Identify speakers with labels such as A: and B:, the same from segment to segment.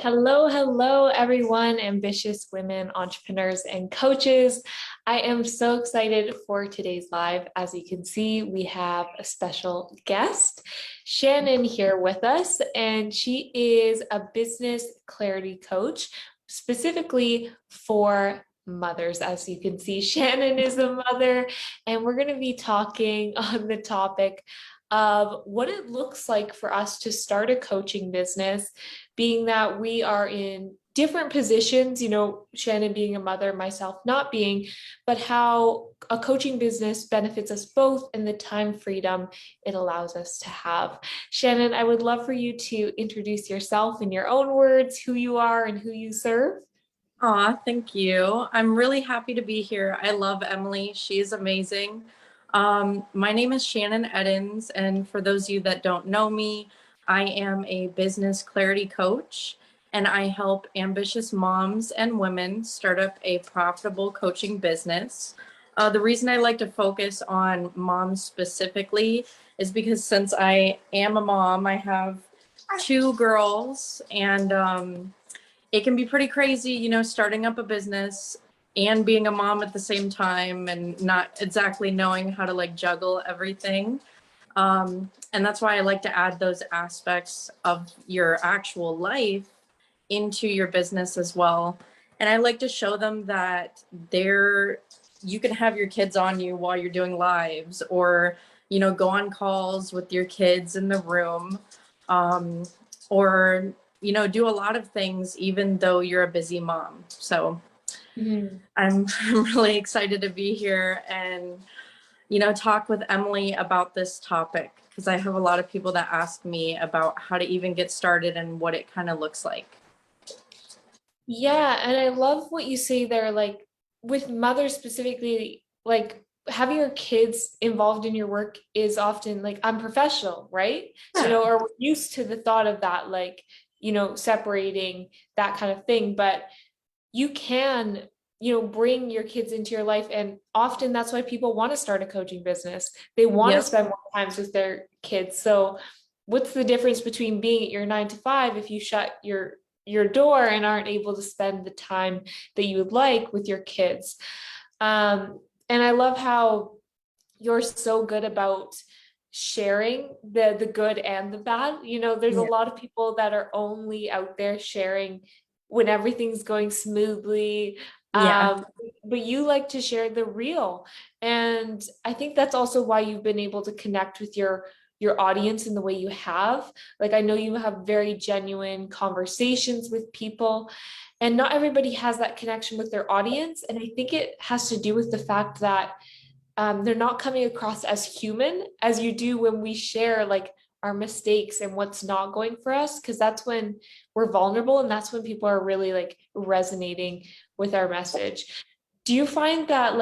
A: Hello, everyone, ambitious women, entrepreneurs, and coaches. I am so excited for today's live. As you can see, we have a special guest, Shannon, here with us, and she is a business clarity coach, specifically for mothers. As you can see, Shannon is a mother, and we're going to be talking on the topic of what it looks like for us to start a coaching business, being that we are in different positions, Shannon being a mother, myself not being, but how a coaching business benefits us both and the time freedom it allows us to have. Shannon, I would love for you to introduce yourself in your own words, who you are and who you serve.
B: Aw, thank you. I'm really happy to be here. I love Emily. She's amazing. My name is Shannon Eddins, and for those of you that don't know me, I am a business clarity coach, and I help ambitious moms and women start up a profitable coaching business. The reason I like to focus on moms specifically is because since I am a mom, I have two girls, and it can be pretty crazy, starting up a business and being a mom at the same time and not exactly knowing how to juggle everything. And that's why I like to add those aspects of your actual life into your business as well. And I like to show them that you can have your kids on you while you're doing lives, or, go on calls with your kids in the room, or do a lot of things even though you're a busy mom. So I'm really excited to be here and, talk with Emily about this topic, because I have a lot of people that ask me about how to even get started and what it kind of looks like.
A: Yeah, and I love what you say there, with mothers specifically, having your kids involved in your work is often unprofessional, right?
B: Yeah.
A: Or we're used to the thought of that, separating that kind of thing. But you can, bring your kids into your life. And often that's why people want to start a coaching business. They want to
B: Yep.
A: spend more time with their kids. So what's the difference between being at your 9 to 5 if you shut your door and aren't able to spend the time that you would like with your kids? And I love how you're so good about sharing the good and the bad. There's a
B: Yeah.
A: lot of people that are only out there sharing when everything's going smoothly.
B: Yeah.
A: But you like to share the real. And I think that's also why you've been able to connect with your audience in the way you have. I know you have very genuine conversations with people, and not everybody has that connection with their audience. And I think it has to do with the fact that they're not coming across as human as you do when we share our mistakes and what's not going for us, because that's when we're vulnerable and that's when people are really resonating with our message. Do you find that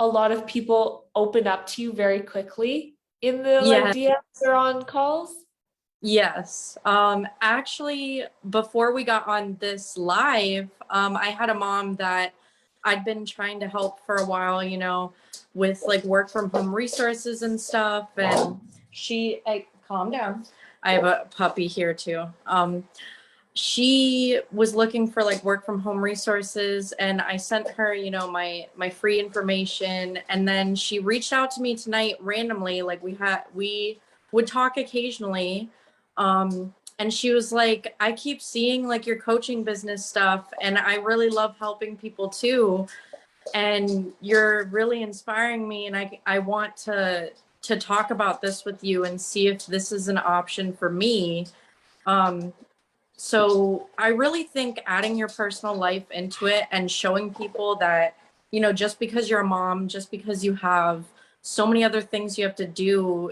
A: a lot of people open up to you very quickly in the
B: Yeah.
A: DMs or on calls?
B: Yes. Actually, before we got on this live, I had a mom that I'd been trying to help for a while, with work from home resources and stuff. And calm down. I have a puppy here too. She was looking for work from home resources, and I sent her, my free information. And then she reached out to me tonight randomly. We would talk occasionally. And she was like, I keep seeing your coaching business stuff, and I really love helping people too. And you're really inspiring me. And I want to talk about this with you and see if this is an option for me. So I really think adding your personal life into it and showing people that, just because you're a mom, just because you have so many other things you have to do,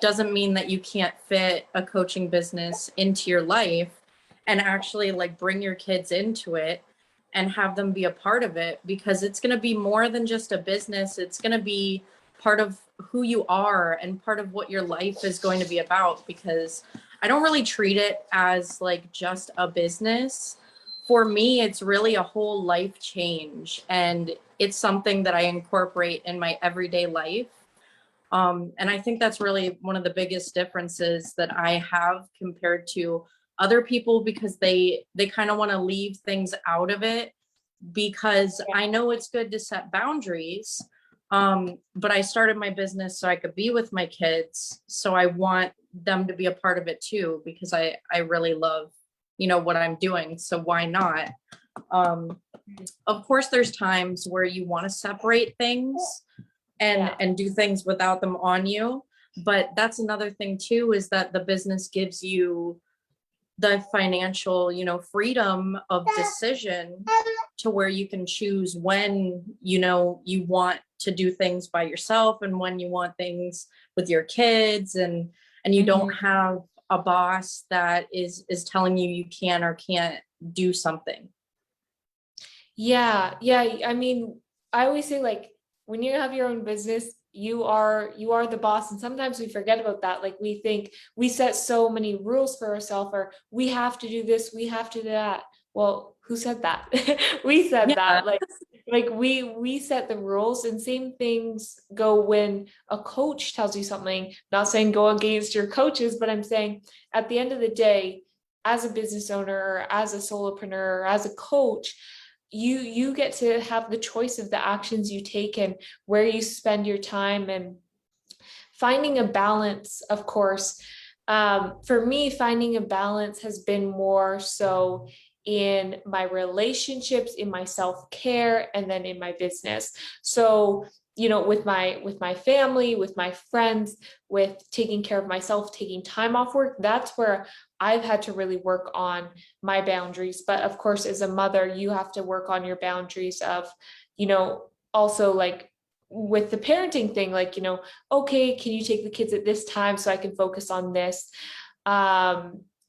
B: doesn't mean that you can't fit a coaching business into your life and actually bring your kids into it and have them be a part of it, because it's going to be more than just a business. It's going to be part of who you are and part of what your life is going to be about, because I don't really treat it as just a business. For me, it's really a whole life change, and it's something that I incorporate in my everyday life. And I think that's really one of the biggest differences that I have compared to Other people, because they kind of want to leave things out of it, because I know it's good to set boundaries. But I started my business so I could be with my kids. So I want them to be a part of it too, because I really love, what I'm doing. So why not? Of course, there's times where you want to separate things and do things without them on you. But that's another thing too, is that the business gives you the financial, freedom of decision to where you can choose when, you want to do things by yourself and when you want things with your kids, and you don't have a boss that is telling you you can or can't do something.
A: Yeah. I mean, I always say, like, when you have your own business, you are the boss. And sometimes we forget about that. Like, we think we set so many rules for ourselves, or we have to do this, we have to do that. Well, who said that? We said that. Like we set the rules, and same things go when a coach tells you something. Not saying go against your coaches, but I'm saying at the end of the day, as a business owner, or as a solopreneur, or as a coach, you get to have the choice of the actions you take and where you spend your time, and finding a balance, of course. For me, finding a balance has been more so in my relationships, in my self-care, and then in my business. So, with my family, with my friends, with taking care of myself, taking time off work, that's where I've had to really work on my boundaries. But of course, as a mother, you have to work on your boundaries of, also, like, with the parenting thing, like, okay, can you take the kids at this time so I can focus on this?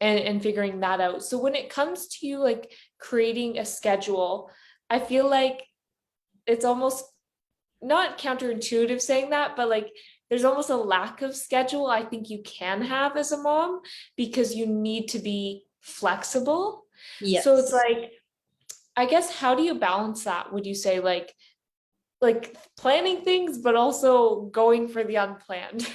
A: And figuring that out. So when it comes to you, like, creating a schedule, I feel like it's almost not counterintuitive saying that, but like, there's almost a lack of schedule I think you can have as a mom, because you need to be flexible.
B: Yes.
A: So it's like, I guess, how do you balance that? Would you say, like planning things, but also going for the unplanned?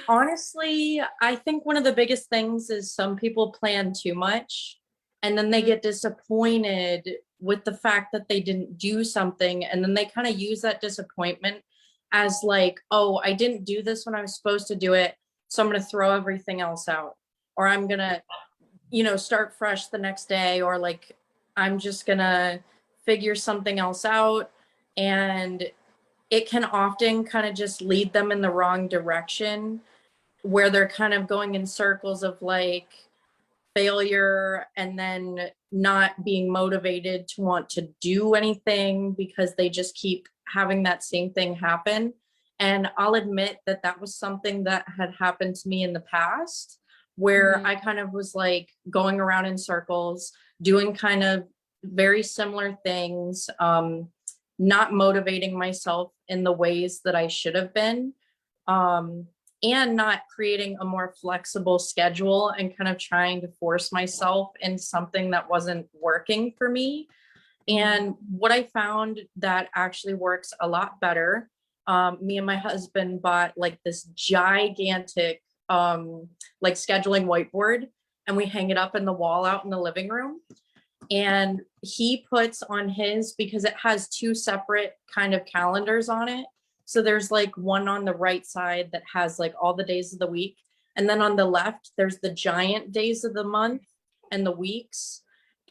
B: Honestly, I think one of the biggest things is some people plan too much, and then they get disappointed with the fact that they didn't do something. And then they kind of use that disappointment as like, oh, I didn't do this when I was supposed to do it, so I'm going to throw everything else out. Or I'm going to, start fresh the next day. Or like, I'm just going to figure something else out. And it can often kind of just lead them in the wrong direction, where they're kind of going in circles of like failure, and then not being motivated to want to do anything because they just keep having that same thing happen. And I'll admit that that was something that had happened to me in the past, where I kind of was like going around in circles, doing kind of very similar things, not motivating myself in the ways that I should have been. And not creating a more flexible schedule, and kind of trying to force myself in something that wasn't working for me. And what I found that actually works a lot better, me and my husband bought like this gigantic like scheduling whiteboard, and we hang it up in the wall out in the living room. And he puts on his, because it has two separate kind of calendars on it. So there's like one on the right side that has like all the days of the week. And then on the left, there's the giant days of the month and the weeks.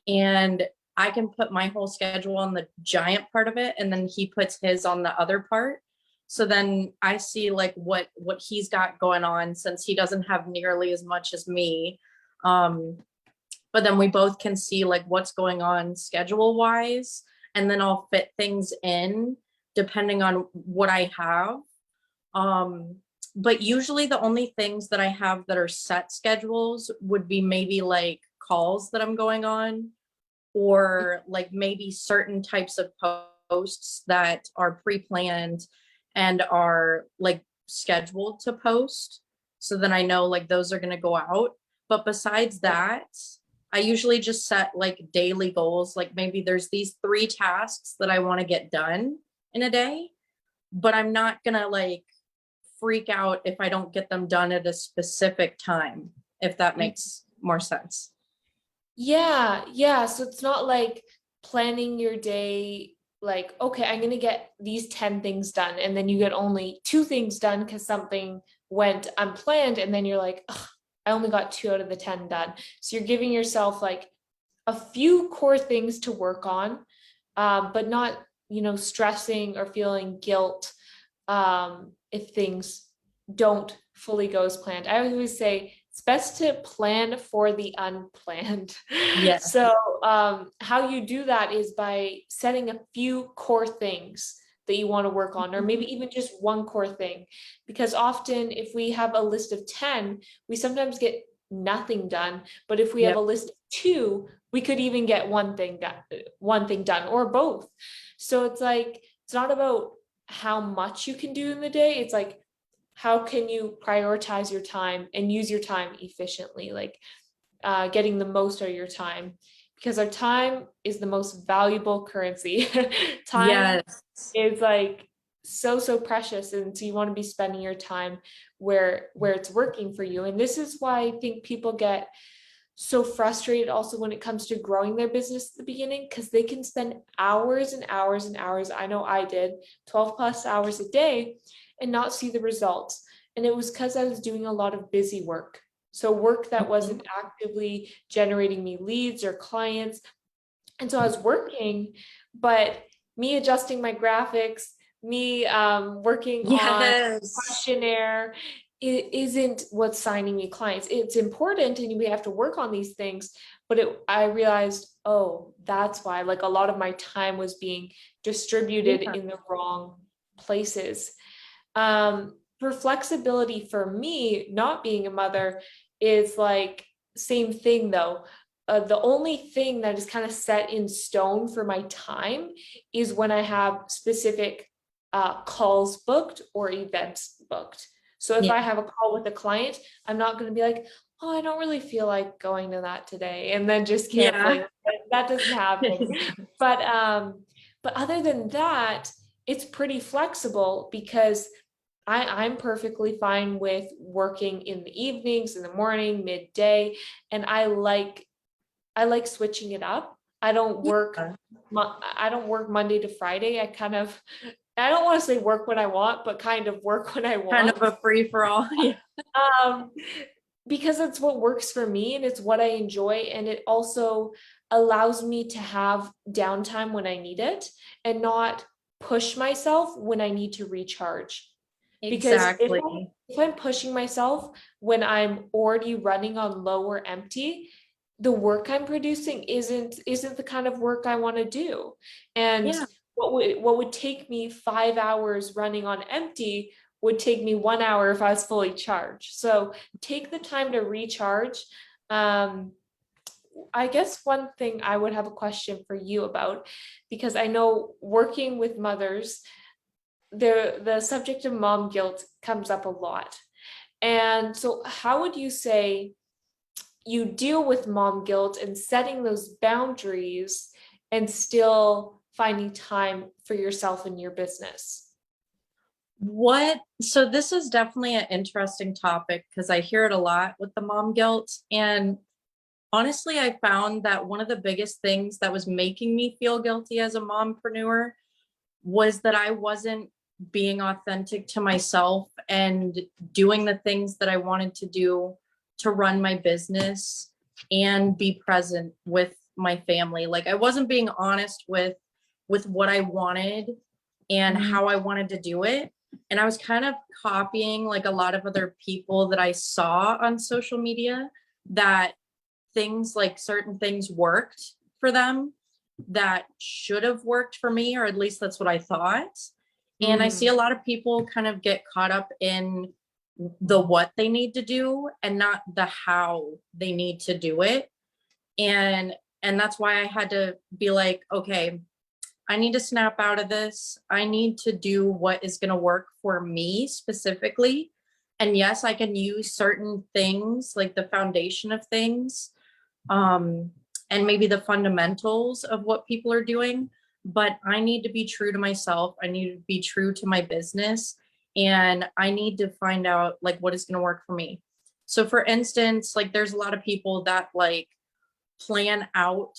B: And I can put my whole schedule on the giant part of it, and then he puts his on the other part. So then I see like what he's got going on, since he doesn't have nearly as much as me. But then we both can see like what's going on schedule wise, and then I'll fit things in depending on what I have. But usually the only things that I have that are set schedules would be maybe like calls that I'm going on, or like maybe certain types of posts that are pre-planned and are like scheduled to post. So then I know like those are going to go out. But besides that, I usually just set like daily goals. Like maybe there's these 3 tasks that I want to get done in a day, but I'm not going to like freak out if I don't get them done at a specific time, if that makes more sense.
A: Yeah. So it's not like planning your day like, okay, I'm going to get these 10 things done. And then you get only two things done because something went unplanned. And then you're like, ugh, I only got two out of the 10 done. So you're giving yourself like a few core things to work on, but not, stressing or feeling guilt if things don't fully go as planned. I always say it's best to plan for the unplanned.
B: Yeah.
A: So, how you do that is by setting a few core things that you want to work on, or maybe even just one core thing. Because often, if we have a list of 10, we sometimes get nothing done. But if we have a
B: Yep.
A: list of two, we could even get one thing done, or both. So it's like, it's not about how much you can do in the day. It's like, how can you prioritize your time and use your time efficiently, like getting the most out of your time, because our time is the most valuable currency. Time
B: Yes.
A: is like so precious, and so you want to be spending your time where it's working for you. And this is why I think people get so frustrated also when it comes to growing their business at the beginning, because they can spend hours and hours and hours. I know I did 12 plus hours a day and not see the results. And it was because I was doing a lot of busy work. So work that
B: Mhm.
A: wasn't actively generating me leads or clients. And so I was working, but me adjusting my graphics, me working on
B: Yes.
A: questionnaire, it isn't what's signing me clients. It's important and we have to work on these things. But I realized, oh, that's why like a lot of my time was being distributed
B: Yeah.
A: in the wrong places. For flexibility for me, not being a mother is like same thing though. The only thing that is kind of set in stone for my time is when I have specific calls booked or events booked. So if
B: Yeah.
A: I have a call with a client, I'm not going to be like, oh, I don't really feel like going to that today, and then just canceling.
B: Yeah.
A: That doesn't happen. But but other than that, it's pretty flexible because I'm perfectly fine with working in the evenings, in the morning, midday, and I like switching it up.
B: Yeah.
A: I don't work Monday to Friday. I don't want to say work when I want, but kind of work when I
B: Kind of
A: want.
B: a free for all. Yeah.
A: Um, because it's what works for me and it's what I enjoy, and it also allows me to have downtime when I need it and not push myself when I need to recharge. Because
B: Exactly.
A: if I'm pushing myself when I'm already running on low or empty, the work I'm producing isn't the kind of work I want to do. And
B: Yeah.
A: what would take me 5 hours running on empty would take me 1 hour if I was fully charged. So take the time to recharge. Um, I guess one thing I would have a question for you about, because I know working with mothers, the subject of mom guilt comes up a lot. And so how would you say you deal with mom guilt and setting those boundaries and still finding time for yourself and your business?
B: So this is definitely an interesting topic because I hear it a lot with the mom guilt. And honestly, I found that one of the biggest things that was making me feel guilty as a mompreneur was that I wasn't being authentic to myself and doing the things that I wanted to do to run my business and be present with my family. Like I wasn't being honest with what I wanted and
A: Mm,
B: how I wanted to do it. And I was kind of copying like a lot of other people that I saw on social media, that things like certain things worked for them that should have worked for me, or at least that's what I thought. And I see
A: mm,
B: a lot of people kind of get caught up in the what they need to do and not the how they need to do it. And that's why I had to be like, okay, I need to snap out of this. I need to do what is going to work for me specifically. And yes, I can use certain things like the foundation of things, um, and maybe the fundamentals of what people are doing. But I need to be true to myself. I need to be true to my business. And I need to find out like what is going to work for me. So for instance, like there's a lot of people that like plan out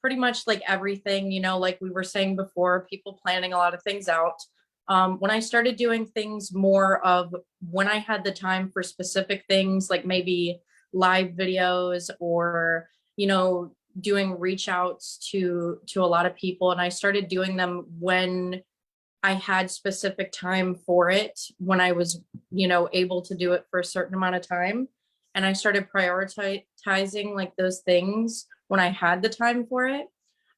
B: pretty much like everything, like we were saying before, people planning a lot of things out. When I started doing things more of when I had the time for specific things, like maybe live videos or, doing reach outs to a lot of people. And I started doing them when I had specific time for it, when I was, able to do it for a certain amount of time. And I started prioritizing like those things when I had the time for it.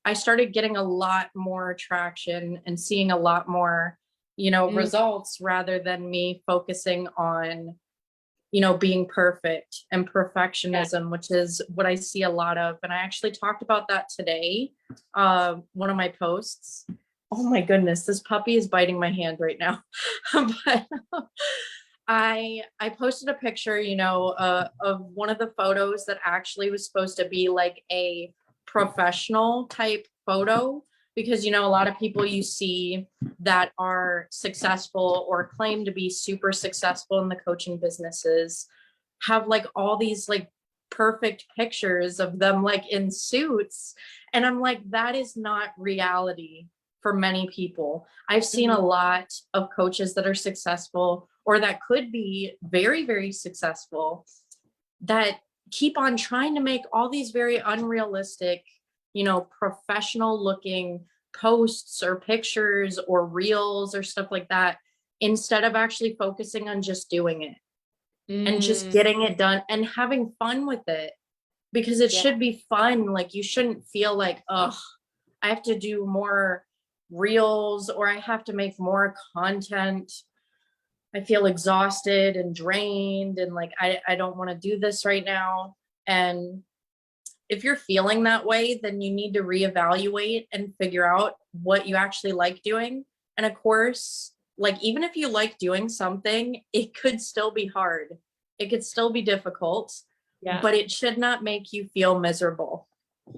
B: I started getting a lot more traction and seeing a lot more,
A: Mm,
B: results rather than me focusing on, being perfect and
A: yeah.
B: perfectionism, which is what I see a lot of. And I actually talked about that today, one of my posts. Oh my goodness, this puppy is biting my hand right now. But I posted a picture, of one of the photos that actually was supposed to be like a professional type photo, because a lot of people you see that are successful or claim to be super successful in the coaching businesses have like all these like perfect pictures of them like in suits, and I'm like, that is not reality for many people. I've seen
A: Mhm.
B: a lot of coaches that are successful or that could be very, very successful that keep on trying to make all these very unrealistic, professional looking posts or pictures or reels or stuff like that, instead of actually focusing on just doing it and just
A: Mm,
B: getting it done and having fun with it, because it
A: yeah.
B: should be fun. Like, you shouldn't feel like, oh, I have to do more reels or I have to make more content. I feel exhausted and drained and like I don't want to do this right now. And if you're feeling that way, then you need to reevaluate and figure out what you actually like doing. And of course, like, even if you like doing something, it could still be hard. It could still be difficult,
A: Yeah.
B: but it should not make you feel miserable.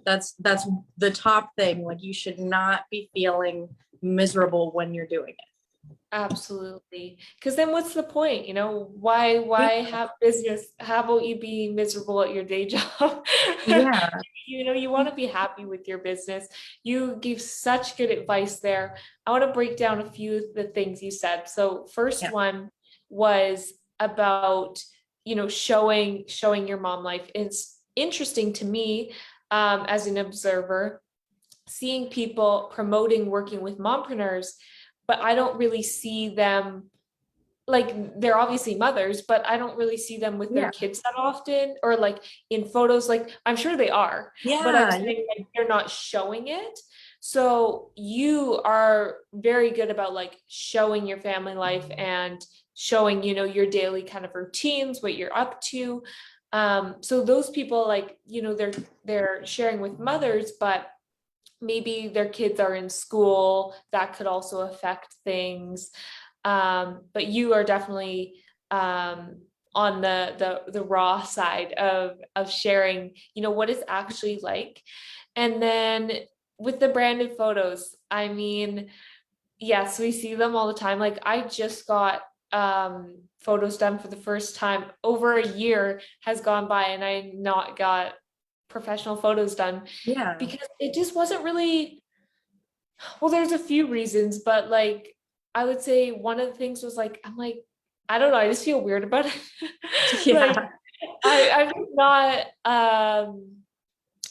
B: That's the top thing. Like, you should not be feeling miserable when you're doing
A: Absolutely. Because then what's the point? Why
B: it.
A: have business? How about you be miserable at your day job?
B: Yeah.
A: You want to be happy with your business. You give such good advice there. I want to break down a few of the things you said. So first
B: Yeah.
A: one was about, showing your mom life. It's interesting to me, as an observer, seeing people promoting working with mompreneurs, but I don't really see them, like, they're obviously mothers, but I don't really see them with their
B: Yeah.
A: kids that often, or like in photos. Like, I'm sure they are, but I'm
B: Yeah. Yeah.
A: saying like they're not showing it. So you are very good about like showing your family life and showing, your daily kind of routines, what you're up to. So those people, like, they're sharing with mothers, but maybe their kids are in school, that could also affect things. But you are definitely, on the raw side of sharing, what it's actually like. And then with the branded photos, I mean, yes, we see them all the time. Like, I just got photos done for the first time. Over a year has gone by and I not got professional photos done
B: Yeah.
A: because it just wasn't really, well, there's a few reasons, but like, I would say one of the things was like, I'm like, I don't know, I just feel weird about it. Like,
B: Yeah.
A: I'm just not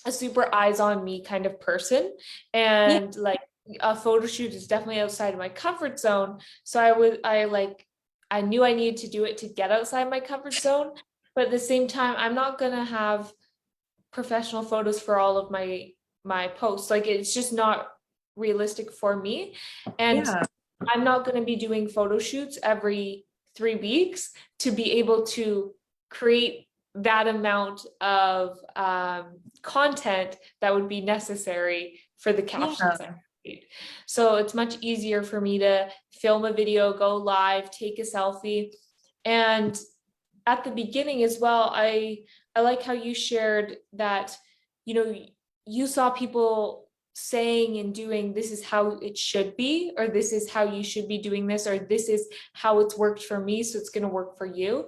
A: a super eyes on me kind of person.
B: Yeah.
A: And like, a photo shoot is definitely outside of my comfort zone. So I knew I needed to do it to get outside my comfort zone. But at the same time, I'm not gonna have professional photos for all of my posts. Like, it's just not realistic for me. And
B: Yeah.
A: I'm not going to be doing photo shoots every 3 weeks to be able to create that amount of content that would be necessary for the
B: Yeah.
A: captions I create. So it's much easier for me to film a video, go live, take a selfie. And at the beginning as well, I like how you shared that, you know, you saw people saying and doing, this is how it should be, or this is how you should be doing this, or this is how it's worked for me, so it's going to work for you.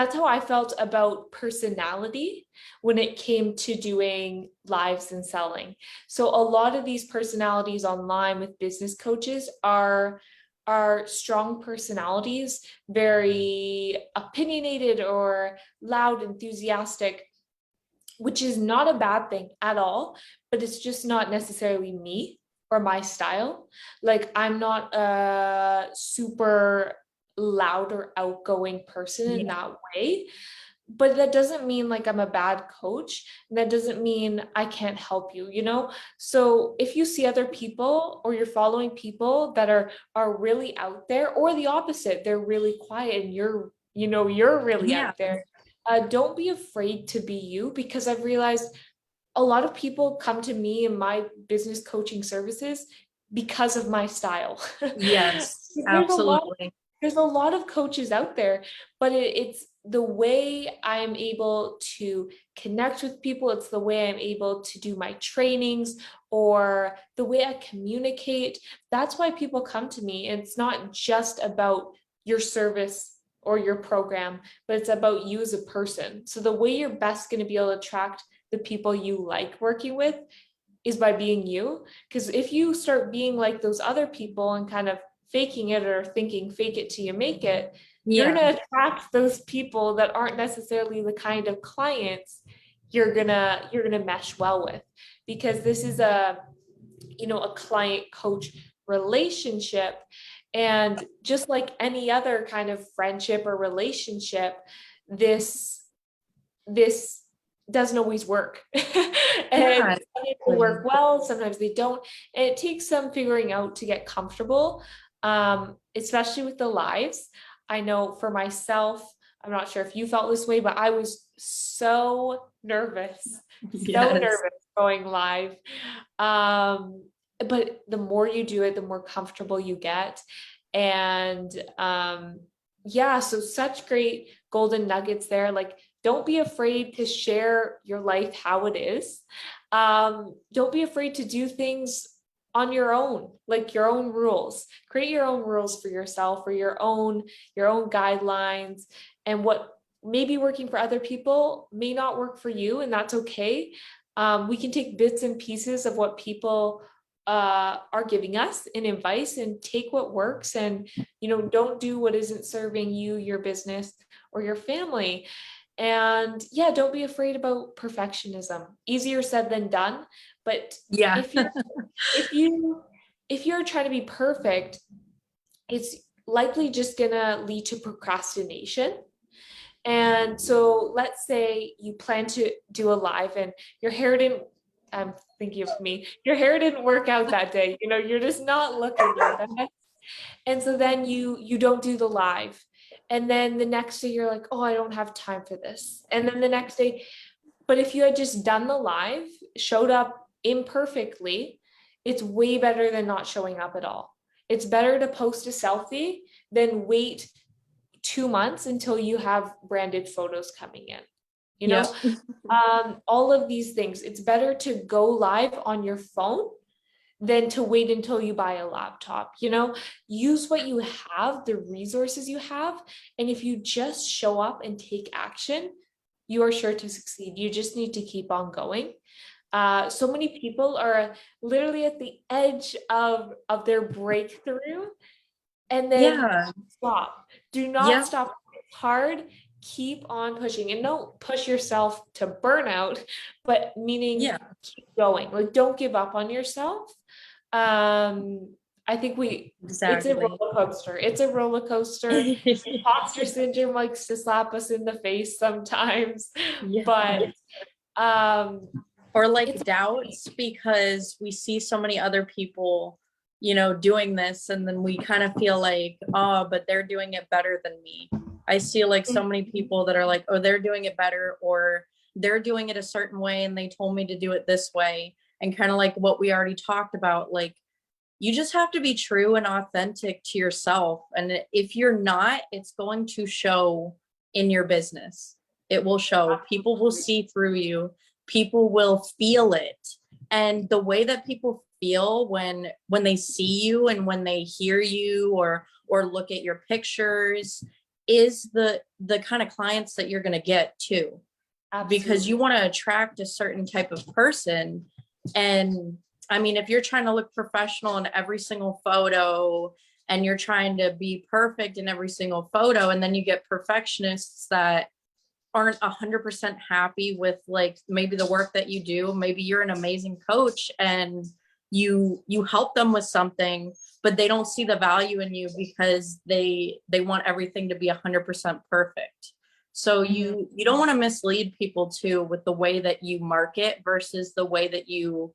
A: that's how I felt about personality when it came to doing lives and selling. So a lot of these personalities online with business coaches are strong personalities, very opinionated or loud, enthusiastic, which is not a bad thing at all, but it's just not necessarily me or my style. Like, I'm not a super loud or outgoing person in
B: Yeah.
A: that way. But that doesn't mean like I'm a bad coach. That doesn't mean I can't help you, you know? So if you see other people or you're following people that are really out there, or the opposite, they're really quiet and you're really
B: Yeah.
A: out there, don't be afraid to be you, because I've realized a lot of people come to me in my business coaching services because of my style.
B: Yes,
A: There's a lot
B: absolutely.
A: there's a lot of coaches out there, but it's the way I'm able to connect with people. It's the way I'm able to do my trainings, or the way I communicate. That's why people come to me. And it's not just about your service or your program, but it's about you as a person. So the way you're best going to be able to attract the people you like working with is by being you. Because if you start being like those other people and kind of faking it, or thinking fake it till you make it, you're
B: Yeah.
A: going to attract those people that aren't necessarily the kind of clients you're gonna mesh well with. Because this is a client coach relationship, and just like any other kind of friendship or relationship, this doesn't always work.
B: Yeah,
A: And some people
B: exactly.
A: work well, sometimes they don't. And it takes some figuring out to get comfortable, especially with the lives. I know for myself, I'm not sure if you felt this way, but I was so nervous, so
B: Yes.
A: nervous going live. But the more you do it, the more comfortable you get. And yeah, so such great golden nuggets there. Like, don't be afraid to share your life how it is. Don't be afraid to do things on your own, like your own rules. Create your own rules for yourself, or your own guidelines. And what may be working for other people may not work for you, and that's okay. We can take bits and pieces of what people are giving us in advice, and take what works, and don't do what isn't serving you, your business, or your family. And yeah, don't be afraid about perfectionism. Easier said than done. But
B: Yeah.
A: if you're if you if you're trying to be perfect, it's likely just gonna lead to procrastination. And so let's say you plan to do a live and your hair didn't, I'm thinking of me, your hair didn't work out that day. You're just not looking your best. And so then you don't do the live. And then the next day you're like, oh, I don't have time for this. And then the next day, but if you had just done the live, showed up imperfectly, it's way better than not showing up at all. It's better to post a selfie than wait 2 months until you have branded photos coming in. You
B: Yep.
A: know, all of these things, it's better to go live on your phone than to wait until you buy a laptop. Use what you have, the resources you have. And if you just show up and take action, you are sure to succeed. You just need to keep on going. So many people are literally at the edge of their breakthrough, and then
B: Yeah.
A: stop. Do not
B: Yep.
A: stop. It's hard. Keep on pushing, and don't push yourself to burnout, but meaning
B: Yeah.
A: keep going. Like, don't give up on yourself. I think it's a
B: Exactly.
A: roller coaster. It's a roller coaster. Imposter syndrome likes to slap us in the face sometimes,
B: Yeah.
A: but um,
B: Or like
A: it's
B: doubts because we see so many other people, doing this, and then we kind of feel like, oh, but they're doing it better than me. I see like so many people that are like, oh, they're doing it better, or they're doing it a certain way and they told me to do it this way. And kind of like what we already talked about, like, you just have to be true and authentic to yourself. And if you're not, it's going to show in your business. It will show. People will see through you. People will feel it. And the way that people feel when they see you and when they hear you or look at your pictures, is the kind of clients that you're going to get too.
A: Absolutely.
B: Because you want to attract a certain type of person. And I mean, if you're trying to look professional in every single photo and you're trying to be perfect in every single photo, and then you get perfectionists that aren't 100% happy with like maybe the work that you do, maybe you're an amazing coach and you help them with something, but they don't see the value in you because they want everything to be 100% perfect. So you don't want to mislead people too with the way that you market versus the way that you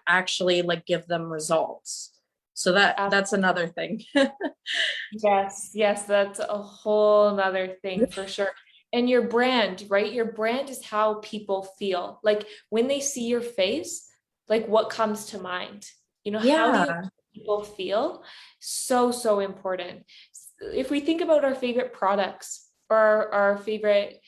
B: actually like give them results. So that's another thing.
A: Yes, that's a whole nother thing for sure. And your brand, right? Your brand is how people feel. Like when they see your face, like what comes to mind? You know, how do you
B: Yeah.
A: make people feel? So important. If we think about our favorite products or our favorite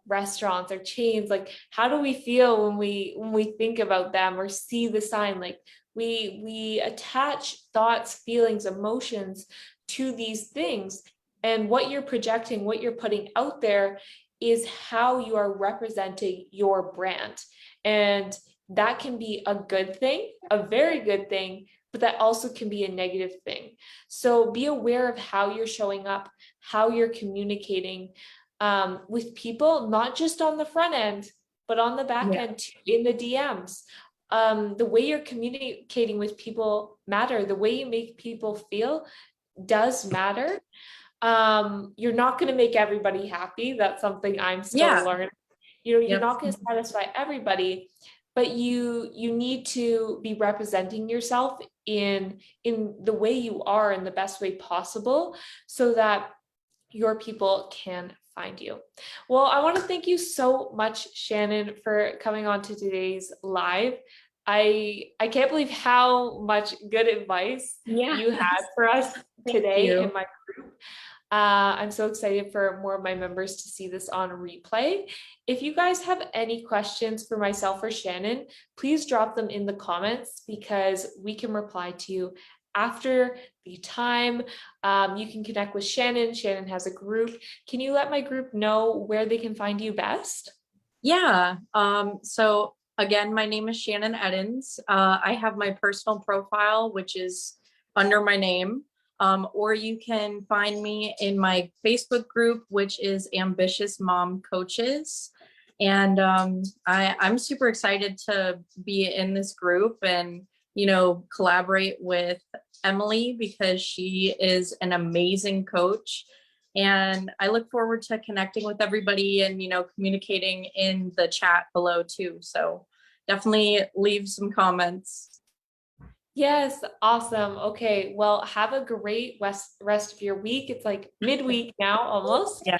A: restaurants or chains, like how do we feel when we think about them or see the sign? Like we attach thoughts, feelings, emotions to these things. And what you're projecting, what you're putting out there is how you are representing your brand. And that can be a good thing, a very good thing, but that also can be a negative thing. So be aware of how you're showing up, how you're communicating with people, not just on the front end, but on the back end too, in the DMs. The way you're communicating with people matter. The way you make people feel does matter. You're not going to make everybody happy. That's something I'm still learning. You know, you're not going to satisfy everybody, but you need to be representing yourself in the way you are in the best way possible so that your people can find you. Well, I want to thank you so much, Shannon, for coming on to today's live. I can't believe how much good advice you had for us today in my group. I'm so excited for more of my members to see this on replay. If you guys have any questions for myself or Shannon, please drop them in the comments because we can reply to you after the time. You can connect with Shannon. Shannon has a group. Can you let my group know where they can find you best?
B: Yeah. So again, my name is Shannon Eddins. I have my personal profile, which is under my name. Or you can find me in my Facebook group, which is Ambitious Mom Coaches. And I'm super excited to be in this group and, you know, collaborate with Emily because she is an amazing coach. And I look forward to connecting with everybody and, you know, communicating in the chat below too. So definitely leave some comments.
A: Yes, awesome. Okay, well, have a great rest of your week. It's like midweek now almost.
B: Yeah.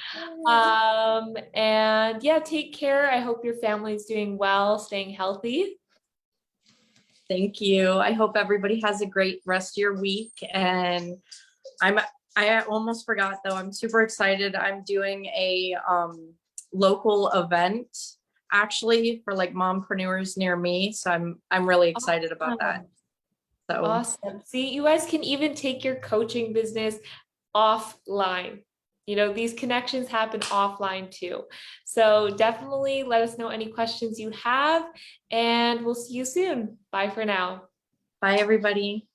A: And yeah, take care. I hope your family is doing well, staying healthy.
B: Thank you. I hope everybody has a great rest of your week. And I almost forgot though, I'm super excited. I'm doing a local event actually for like mompreneurs near me. So I'm really excited about that. So
A: Awesome. See, you guys can even take your coaching business offline. You know, these connections happen offline too. So definitely let us know any questions you have, and we'll see you soon. Bye for now.
B: bye everybody.